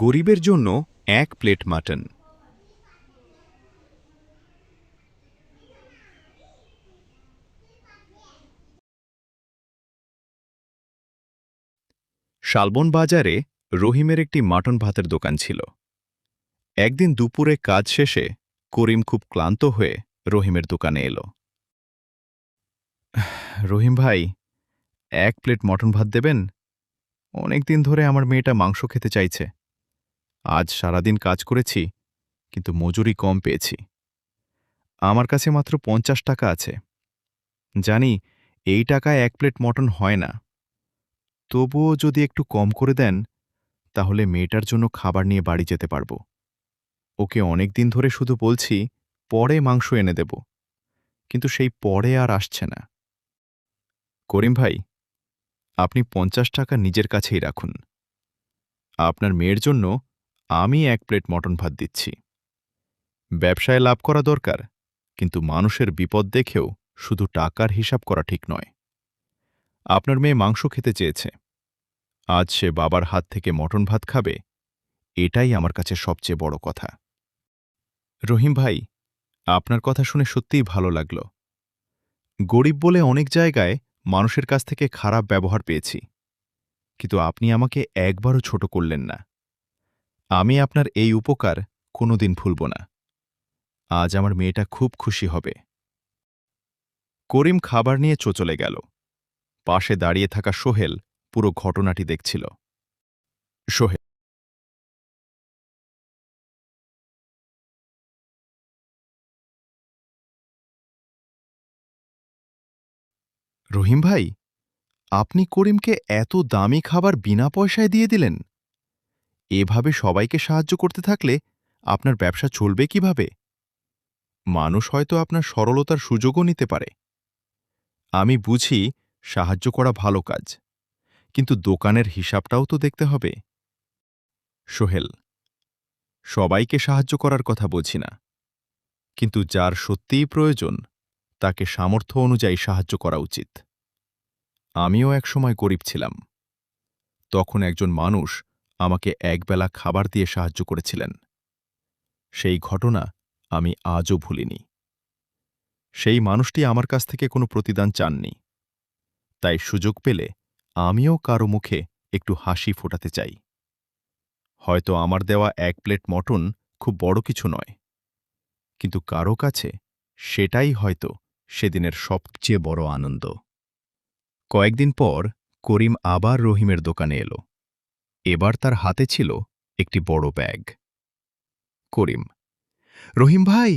গরিবের জন্য এক প্লেট মাটন। শালবন বাজারে রহিমের একটি মাটন ভাতের দোকান ছিল। একদিন দুপুরে কাজ শেষে করিম খুব ক্লান্ত হয়ে রহিমের দোকানে এলো। রহিম ভাই, এক প্লেট মটন ভাত দেবেন? অনেকদিন ধরে আমার মেয়েটা মাংস খেতে চাইছে। আজ সারাদিন কাজ করেছি, কিন্তু মজুরি কম পেয়েছি। আমার কাছে মাত্র ৫০ টাকা আছে। জানি এই টাকায় এক প্লেট মটন হয় না, তবুও যদি একটু কম করে দেন তাহলে মেয়েটার জন্য খাবার নিয়ে বাড়ি যেতে পারব। ওকে অনেক দিন ধরে শুধু বলছি পরে মাংস এনে দেব, কিন্তু সেই পরে আর আসছে না। করিম ভাই, আপনি ৫০ টাকা নিজের কাছেই রাখুন। আপনার মেয়ের জন্য আমি এক প্লেট মটন ভাত দিচ্ছি। ব্যবসায় লাভ করা দরকার, কিন্তু মানুষের বিপদ দেখেও শুধু টাকার হিসাব করা ঠিক নয়। আপনার মেয়ে মাংস খেতে চেয়েছে, আজ সে বাবার হাত থেকে মটন ভাত খাবে, এটাই আমার কাছে সবচেয়ে বড় কথা। রহিম ভাই, আপনার কথা শুনে সত্যিই ভালো লাগল। গরিব বলে অনেক জায়গায় মানুষের কাছ থেকে খারাপ ব্যবহার পেয়েছি, কিন্তু আপনি আমাকে একবারও ছোট করলেন না। আমি আপনার এই উপকার কোনোদিন ভুলব না। আজ আমার মেয়েটা খুব খুশি হবে। করিম খাবার নিয়ে চলে গেল। পাশে দাঁড়িয়ে থাকা সোহেল পুরো ঘটনাটি দেখছিল। সোহেল, রহিম ভাই, আপনি করিমকে এত দামি খাবার বিনা পয়সায় দিয়ে দিলেন? এভাবে সবাইকে সাহায্য করতে থাকলে আপনার ব্যবসা চলবে কিভাবে? মানুষ হয়তো আপনার সরলতার সুযোগও নিতে পারে। আমি বুঝি সাহায্য করা ভালো কাজ, কিন্তু দোকানের হিসাবটাও তো দেখতে হবে। সোহেল, সবাইকে সাহায্য করার কথা বলছি না, কিন্তু যার সত্যিই প্রয়োজন তাকে সামর্থ্য অনুযায়ী সাহায্য করা উচিত। আমিও একসময় গরিব ছিলাম। তখন একজন মানুষ আমাকে একবেলা খাবার দিয়ে সাহায্য করেছিলেন। সেই ঘটনা আমি আজও ভুলিনি। সেই মানুষটি আমার কাছ থেকে কোনো প্রতিদান চাননি। তাই সুযোগ পেলে আমিও কারো মুখে একটু হাসি ফোটাতে চাই। হয়তো আমার দেওয়া এক প্লেট মটন খুব বড় কিছু নয়, কিন্তু কারো কাছে সেটাই হয়তো সেদিনের সবচেয়ে বড় আনন্দ। কয়েকদিন পর করিম আবার রহিমের দোকানে এলো। এবার তার হাতে ছিল একটি বড় ব্যাগ। করিম, রহিম ভাই,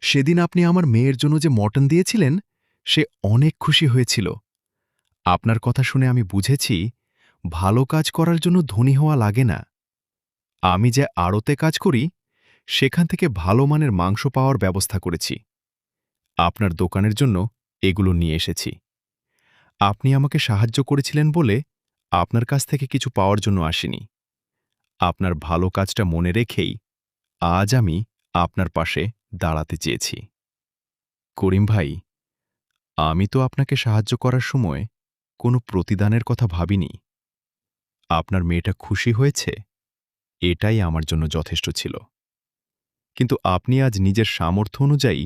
সেদিন আপনি আমার মেয়ের জন্য যে মটন দিয়েছিলেন, সে অনেক খুশি হয়েছিল। আপনার কথা শুনে আমি বুঝেছি, ভালো কাজ করার জন্য ধনী হওয়া লাগে না। আমি যে আড়তে কাজ করি, সেখান থেকে ভালো মানের মাংস পাওয়ার ব্যবস্থা করেছি। আপনার দোকানের জন্য এগুলো নিয়ে এসেছি। আপনি আমাকে সাহায্য করেছিলেন বলে আপনার কাছ থেকে কিছু পাওয়ার জন্য আসিনি। আপনার ভালো কাজটা মনে রেখেই আজ আমি আপনার পাশে দাঁড়াতে চেয়েছি। করিম ভাই, আমি তো আপনাকে সাহায্য করার সময় কোনো প্রতিদানের কথা ভাবিনি। আপনার মেয়েটা খুশি হয়েছে, এটাই আমার জন্য যথেষ্ট ছিল। কিন্তু আপনি আজ নিজের সামর্থ্য অনুযায়ী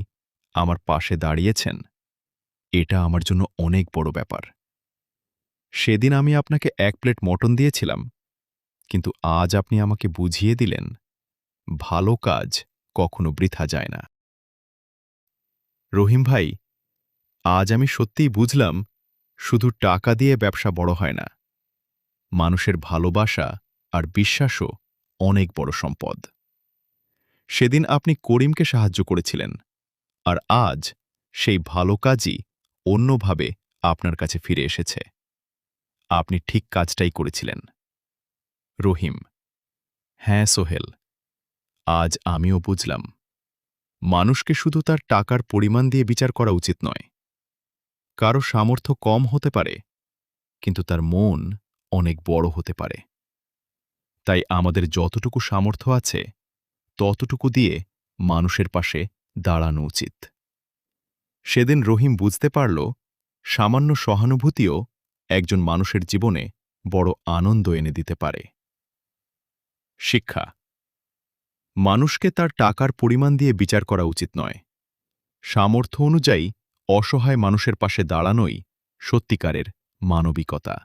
আমার পাশে দাঁড়িয়েছেন, এটা আমার জন্য অনেক বড় ব্যাপার। সেদিন আমি আপনাকে এক প্লেট মটন দিয়েছিলাম, কিন্তু আজ আপনি আমাকে বুঝিয়ে দিলেন, ভালো কাজ কখনো বৃথা যায় না। রহিম ভাই, আজ আমি সত্যিই বুঝলাম, শুধু টাকা দিয়ে ব্যবসা বড় হয় না। মানুষের ভালোবাসা আর বিশ্বাসও অনেক বড় সম্পদ। সেদিন আপনি করিমকে সাহায্য করেছিলেন, আর আজ সেই ভালো কাজই অন্যভাবে আপনার কাছে ফিরে এসেছে। আপনি ঠিক কাজটাই করেছিলেন। রহিম, হ্যাঁ সোহেল, আজ আমিও বুঝলাম, মানুষকে শুধু তার টাকার পরিমাণ দিয়ে বিচার করা উচিত নয়। কারো সামর্থ্য কম হতে পারে, কিন্তু তার মন অনেক বড় হতে পারে। তাই আমাদের যতটুকু সামর্থ্য আছে, ততটুকু দিয়ে মানুষের পাশে দাঁড়ানো উচিত। সেদিন রহিম বুঝতে পারল, সামান্য সহানুভূতিও একজন মানুষের জীবনে বড় আনন্দ এনে দিতে পারে। শিক্ষা। মানুষকে তার টাকার পরিমাণ দিয়ে বিচার করা উচিত নয়। সামর্থ্য অনুযায়ী অসহায় মানুষের পাশে দাঁড়ানোই সত্যিকারের মানবিকতা।